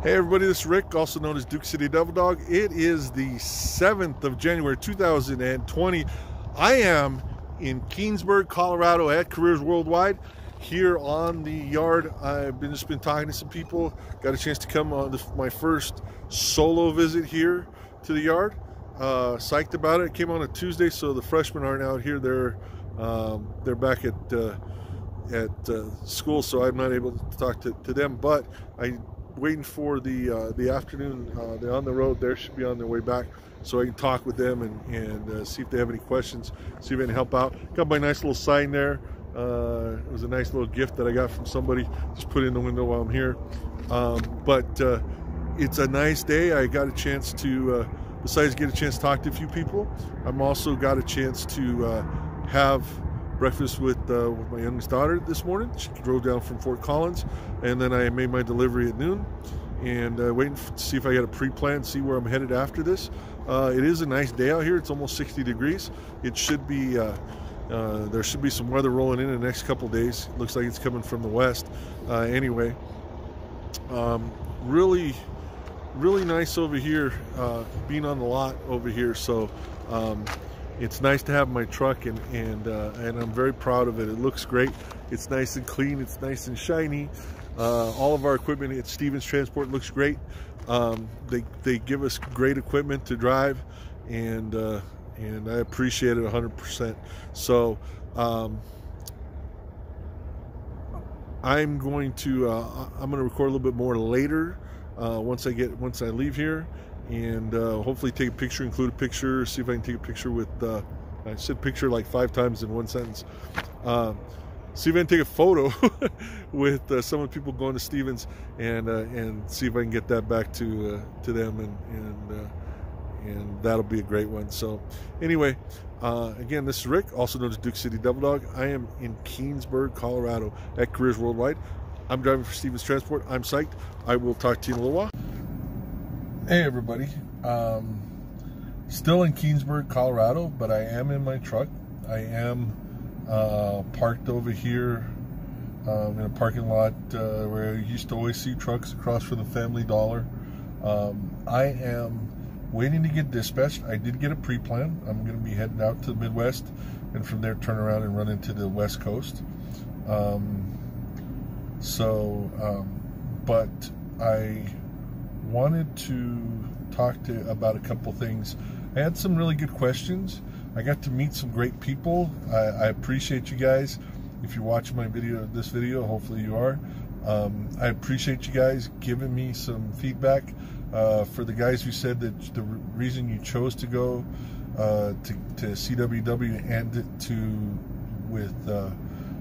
Hey everybody, this is Rick, also known as Duke City Devil Dog. It is the 7th of January 2020. I am in Keenesburg, Colorado at Careers Worldwide. Here on the yard, I've just been talking to some people. Got a chance to come on my first solo visit here to the yard. Psyched about it. Came on a Tuesday, so the freshmen aren't out here. They're back at school, so I'm not able to talk to them. But I'm waiting for the afternoon. They're on the road. They should be on their way back, so I can talk with them and see if they have any questions, see if I can help out. Got my nice little sign there. It was a nice little gift that I got from somebody. Just put it in the window while I'm here. But it's a nice day. I got a chance to, besides get a chance to talk to a few people, I'm also got a chance to have breakfast with my youngest daughter this morning. She drove down from Fort Collins, and then I made my delivery at noon, and waiting to see if I got a pre-plan, see where I'm headed after this. It is a nice day out here. It's almost 60 degrees. It should be there should be some weather rolling in the next couple days. Looks like it's coming from the west. Anyway, really nice over here, being on the lot over here. So it's nice to have my truck, and I'm very proud of it. It looks great. It's nice and clean. It's nice and shiny. All of our equipment at Stevens Transport looks great. They give us great equipment to drive, and I appreciate it 100%. So I'm going to record a little bit more later once I leave here, and hopefully take a picture, include a picture, see if I can take a picture with I said picture like 5 times in one sentence. See if I can take a photo with some of the people going to Stevens, and see if I can get that back to them, and that'll be a great one. So anyway, again, this is Rick, also known as Duke City Devil Dog. I am in Keenesburg, Colorado at Careers Worldwide. I'm driving for Stevens Transport. I'm psyched. I will talk to you in a little while. Hey everybody, still in Keenesburg, Colorado, but I am in my truck. I am parked over here in a parking lot where you used to always see trucks across from the Family Dollar. I am waiting to get dispatched. I did get a pre-plan. I'm going to be heading out to the Midwest, and from there turn around and run into the West Coast. But I wanted to talk about a couple things. I had some really good questions. I got to meet some great people. I appreciate you guys. If you're watching this video, hopefully you are. I appreciate you guys giving me some feedback. For the guys who said that the reason you chose to go to CWW and with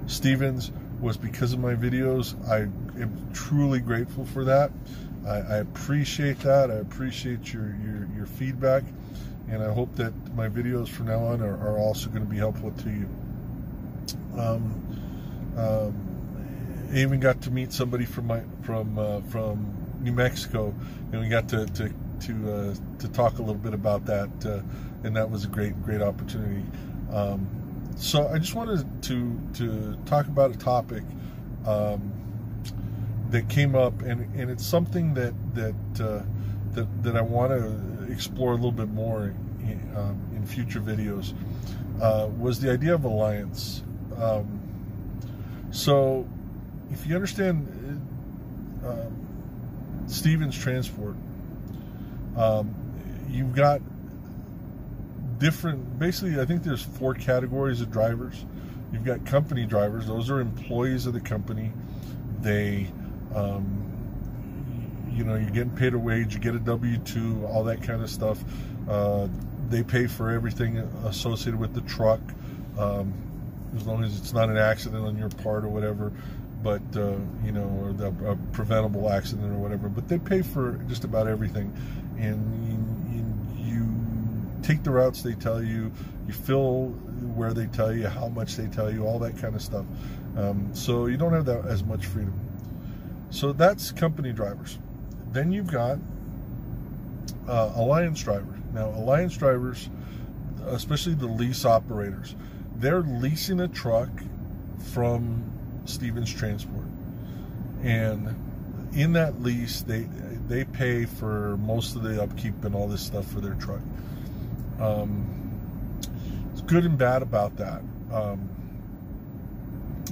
Stevens was because of my videos, I am truly grateful for that. I appreciate that. I appreciate your feedback, and I hope that my videos from now on are also going to be helpful to you. I even got to meet somebody from New Mexico, and we got to talk a little bit about that, and that was a great opportunity. So I just wanted to talk about a topic that came up, and it's something that I want to explore a little bit more in future videos. Was the idea of alliance. So if you understand Stevens Transport, you've got different, basically I think there's 4 categories of drivers. You've got company drivers. Those are employees of the company. They you're getting paid a wage, you get a W-2, all that kind of stuff. They pay for everything associated with the truck, as long as it's not an accident on your part or whatever, but or a preventable accident or whatever. But they pay for just about everything, and you take the routes they tell you, you fill where they tell you, how much they tell you, all that kind of stuff. So you don't have that as much freedom. So that's company drivers. Then you've got alliance drivers. Now, alliance drivers, especially the lease operators, they're leasing a truck from Stevens Transport, and in that lease, they pay for most of the upkeep and all this stuff for their truck. It's good and bad about that.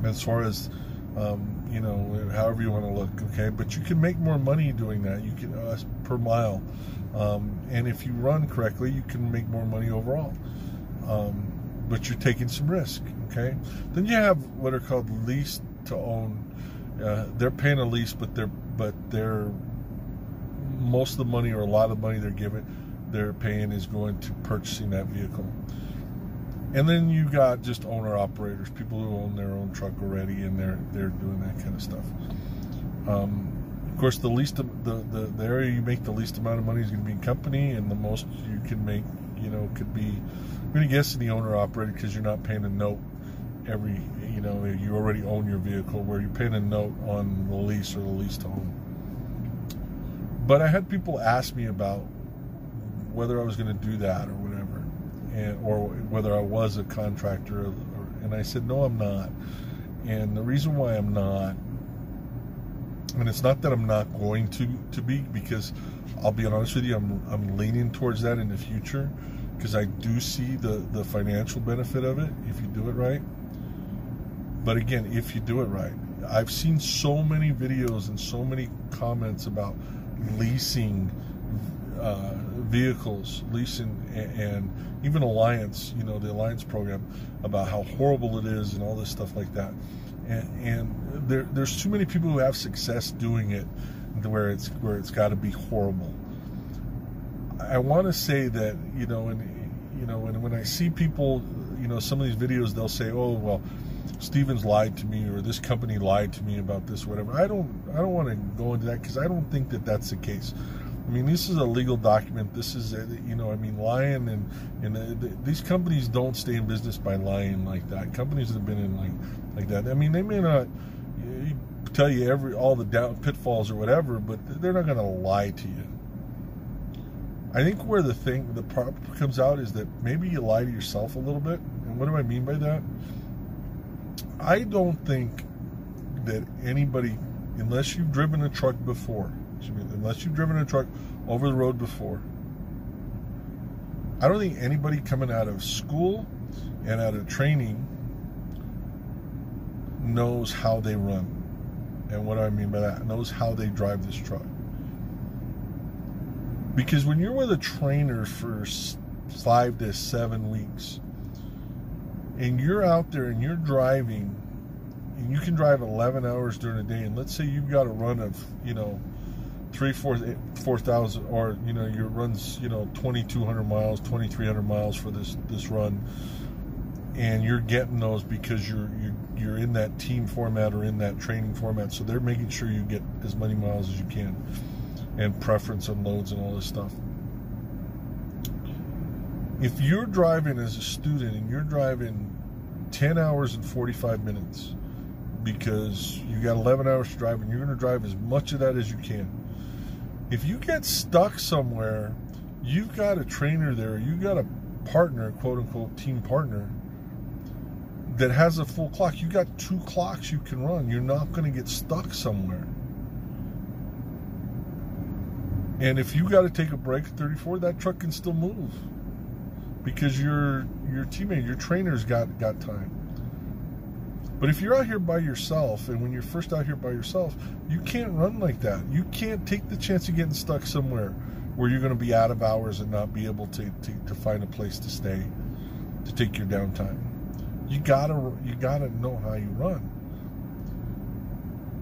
As far as you know, however you want to look, okay, but you can make more money doing that. You can per mile, and if you run correctly, you can make more money overall. But you're taking some risk, okay? Then you have what are called lease to own. They're paying a lease, but they're most of the money, or a lot of the money they're paying is going to purchasing that vehicle. And then you got just owner operators, people who own their own truck already, and they're doing that kind of stuff. Of course, the area you make the least amount of money is going to be in company, and the most you can make, you know, could be, I'm going to guess, in the owner operated, because you're not paying a note every, you know, you already own your vehicle, where you're paying a note on the lease or the lease to own. But I had people ask me about whether I was going to do that or whatever, or whether I was a contractor, and I said, no, I'm not. And the reason why I'm not, and it's not that I'm not going to be, because I'll be honest with you, I'm leaning towards that in the future, because I do see the financial benefit of it if you do it right. But again, if you do it right, I've seen so many videos and so many comments about leasing vehicles, leasing, and even Alliance, you know, the Alliance program, about how horrible it is and all this stuff like that. And there's too many people who have success doing it where it's got to be horrible. I want to say that, you know, and when I see people, you know, some of these videos, they'll say, oh, well, Stevens lied to me, or this company lied to me about this, whatever. I don't want to go into that, because I don't think that that's the case. I mean, this is a legal document. This is, you know, I mean, lying and these companies don't stay in business by lying like that. Companies that have been in like that, I mean, they may not tell you all the pitfalls or whatever, but they're not going to lie to you. I think where the problem comes out is that maybe you lie to yourself a little bit. And what do I mean by that? I don't think that anybody, unless you've driven a truck before, unless you've driven a truck over the road before, I don't think anybody coming out of school and out of training knows how they run. And what do I mean by that? Knows how they drive this truck. Because when you're with a trainer for 5 to 7 weeks, and you're out there and you're driving, and you can drive 11 hours during the day, and let's say you've got a run of, you know, 4,000, or, you know, your runs, you know, 2,200 miles, 2,300 miles for this run, and you're getting those because you're in that team format or in that training format, so they're making sure you get as many miles as you can, and preference on loads and all this stuff. If you're driving as a student and you're driving 10 hours and 45 minutes because you got 11 hours to drive, and you're going to drive as much of that as you can, if you get stuck somewhere, you've got a trainer there, you've got a partner, quote unquote team partner, that has a full clock. You got 2 clocks you can run. You're not going to get stuck somewhere. And if you got to take a break at 34, that truck can still move, because your teammate, your trainer's got time. But if you're out here by yourself, and when you're first out here by yourself, you can't run like that. You can't take the chance of getting stuck somewhere where you're going to be out of hours and not be able to find a place to stay, to take your downtime. You gotta know how you run.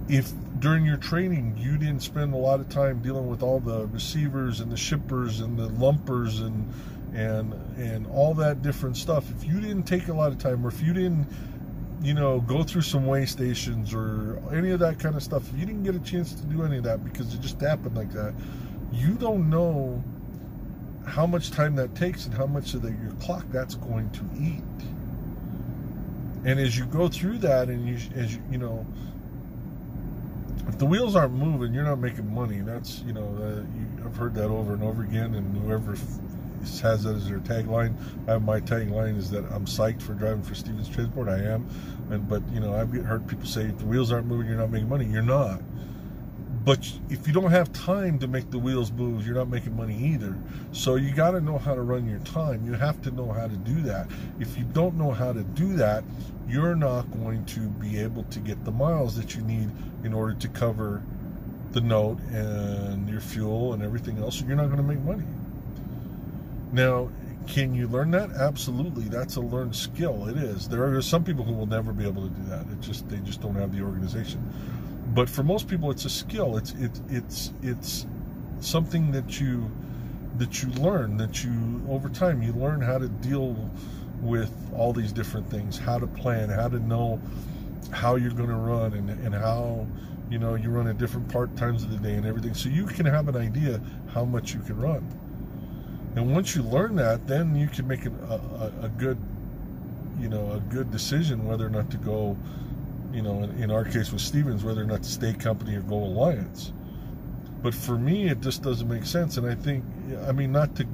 If during your training you didn't spend a lot of time dealing with all the receivers and the shippers and the lumpers and all that different stuff, if you didn't take a lot of time, or if you didn't, you know, go through some weigh stations or any of that kind of stuff, if you didn't get a chance to do any of that because it just happened like that, you don't know how much time that takes and how much of your clock that's going to eat. And as you go through that, and you know, if the wheels aren't moving, you're not making money. That's, you know, I've heard that over and over again, and whoever has that as their tagline. My tagline is that I'm psyched for driving for Stevens Transport. I am, but you know, I've heard people say, if the wheels aren't moving, you're not making money. You're not. But if you don't have time to make the wheels move, you're not making money either. So you got to know how to run your time. You have to know how to do that. If you don't know how to do that, you're not going to be able to get the miles that you need in order to cover the note and your fuel and everything else. So you're not going to make money. Now, can you learn that? Absolutely. That's a learned skill. It is. There are some people who will never be able to do that. They just don't have the organization. But for most people, it's a skill. It's something that you learn, that you over time you learn how to deal with all these different things, how to plan, how to know how you're going to run, and how you run at different times of the day and everything, so you can have an idea how much you can run. And once you learn that, then you can make a good decision whether or not to go. In our case with Stevens, whether or not to stay company or go alliance. But for me, it just doesn't make sense. And I think, not to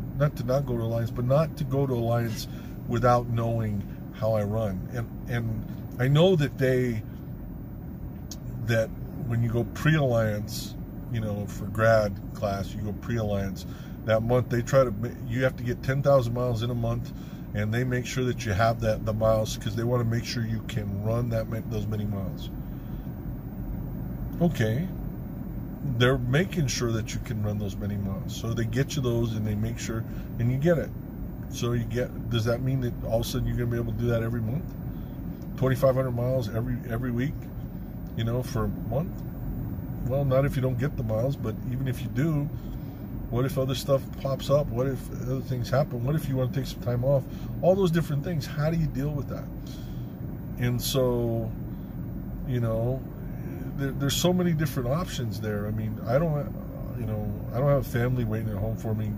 not go to alliance, but not to go to alliance without knowing how I run. And I know that when you go pre-alliance, for grad class, you go pre-alliance. That month, you have to get 10,000 miles in a month. And they make sure that you have the miles, because they want to make sure you can run those many miles. Okay, they're making sure that you can run those many miles, so they get you those, and they make sure, and you get it. So does that mean that all of a sudden you're going to be able to do that every month? 2,500 miles every week, for a month? Well, not if you don't get the miles, but even if you do. What if other stuff pops up? What if other things happen? What if you want to take some time off? All those different things. How do you deal with that? And so, there's so many different options there. I don't have a family waiting at home for me,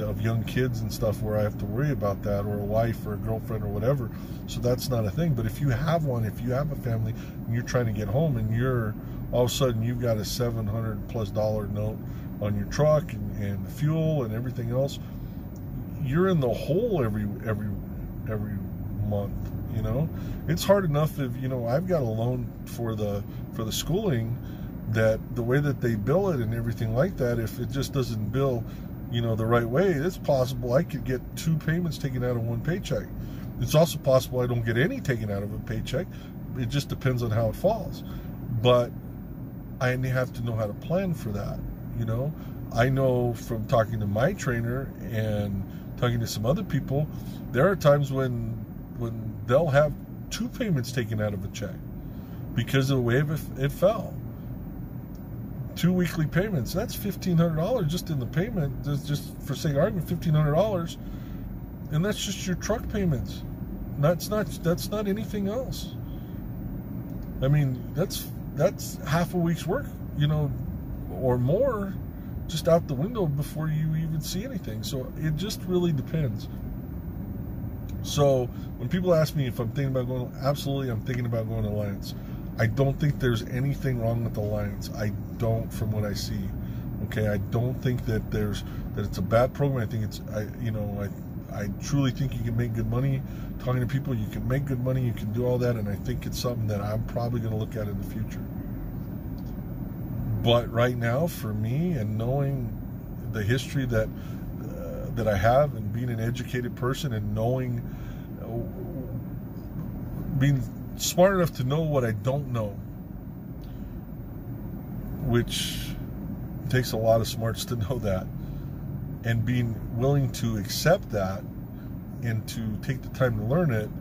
of young kids and stuff where I have to worry about that, or a wife or a girlfriend or whatever. So that's not a thing. But if you have one, if you have a family and you're trying to get home, and all of a sudden you've got a $700+ note on your truck and the fuel and everything else, you're in the hole every month. It's hard enough if I've got a loan for the schooling, that the way that they bill it and everything like that, if it just doesn't bill the right way, it's possible I could get 2 payments taken out of one paycheck. It's also possible I don't get any taken out of a paycheck. It just depends on how it falls. But I have to know how to plan for that. I know from talking to my trainer and talking to some other people, there are times when they'll have 2 payments taken out of a check because of the way it fell. 2 weekly payments. That's $1,500 just in the payment. Just for sake of argument, $1,500, and that's just your truck payments. That's not anything else. That's half a week's work, or more, just out the window before you even see anything. So it just really depends. So when people ask me if I'm thinking about going, absolutely, I'm thinking about going to Alliance. I don't think there's anything wrong with Alliance. I don't, from what I see. Okay, I don't think that it's a bad program. I think I truly think you can make good money talking to people. You can make good money. You can do all that, and I think it's something that I'm probably going to look at in the future. But right now, for me, and knowing the history that I have, and being an educated person, and being smart enough to know what I don't know, which takes a lot of smarts to know that, and being willing to accept that and to take the time to learn it,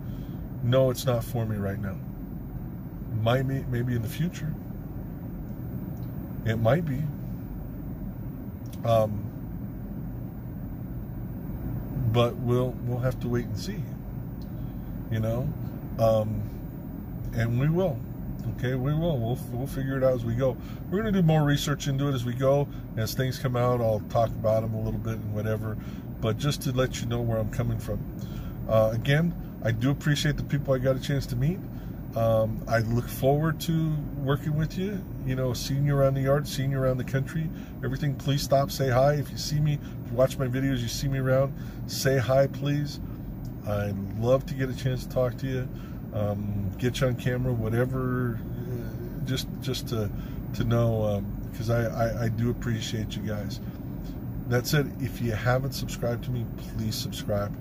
no, it's not for me right now. Maybe in the future. It might be. But we'll have to wait and see. And we will. Okay, we will. We'll figure it out as we go. We're going to do more research into it as we go. As things come out, I'll talk about them a little bit and whatever. But just to let you know where I'm coming from. Again, I do appreciate the people I got a chance to meet. I look forward to working with you, seeing you around the yard, seeing you around the country, everything. Please stop, say hi. If you see me, if you watch my videos, you see me around, say hi, please. I'd love to get a chance to talk to you, get you on camera, whatever, just to to know, because I do appreciate you guys. That said, if you haven't subscribed to me, please subscribe.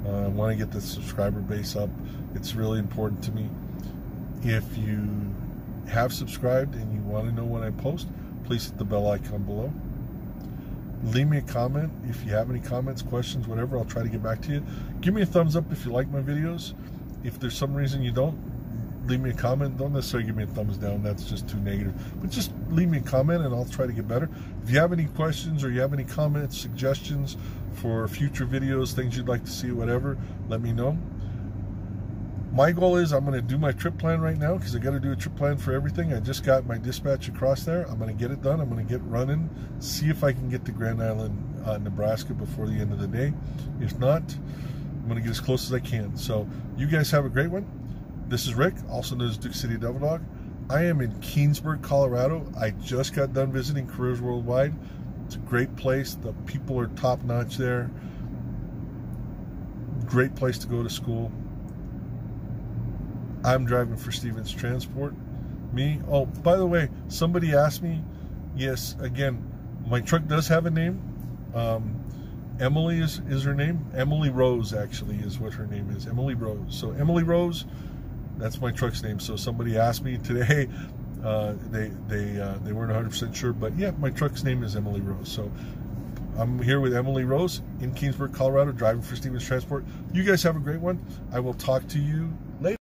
I want to get the subscriber base up. It's really important to me. If you have subscribed and you want to know when I post, please hit the bell icon below. Leave me a comment if you have any comments, questions, whatever. I'll try to get back to you. Give me a thumbs up if you like my videos. If there's some reason you don't, leave me a comment. Don't necessarily give me a thumbs down. That's just too negative. But just leave me a comment and I'll try to get better. If you have any questions or you have any comments, suggestions for future videos, things you'd like to see, whatever, let me know. My goal is I'm going to do my trip plan right now because I got to do a trip plan for everything. I just got my dispatch across there. I'm going to get it done. I'm going to get running, see if I can get to Grand Island, Nebraska before the end of the day. If not, I'm going to get as close as I can. So you guys have a great one. This is Rick, also known as Duke City Devil Dog. I am in Keenesburg, Colorado. I just got done visiting Careers Worldwide. It's a great place. The people are top-notch there. Great place to go to school. I'm driving for Stevens Transport. Me? Oh, by the way, somebody asked me. Yes, again, my truck does have a name. Emily is her name. Emily Rose, actually, is what her name is. Emily Rose. So Emily Rose, that's my truck's name. So somebody asked me today. They weren't 100% sure, but yeah, my truck's name is Emily Rose. So I'm here with Emily Rose in Keenesburg, Colorado, driving for Stevens Transport. You guys have a great one. I will talk to you later.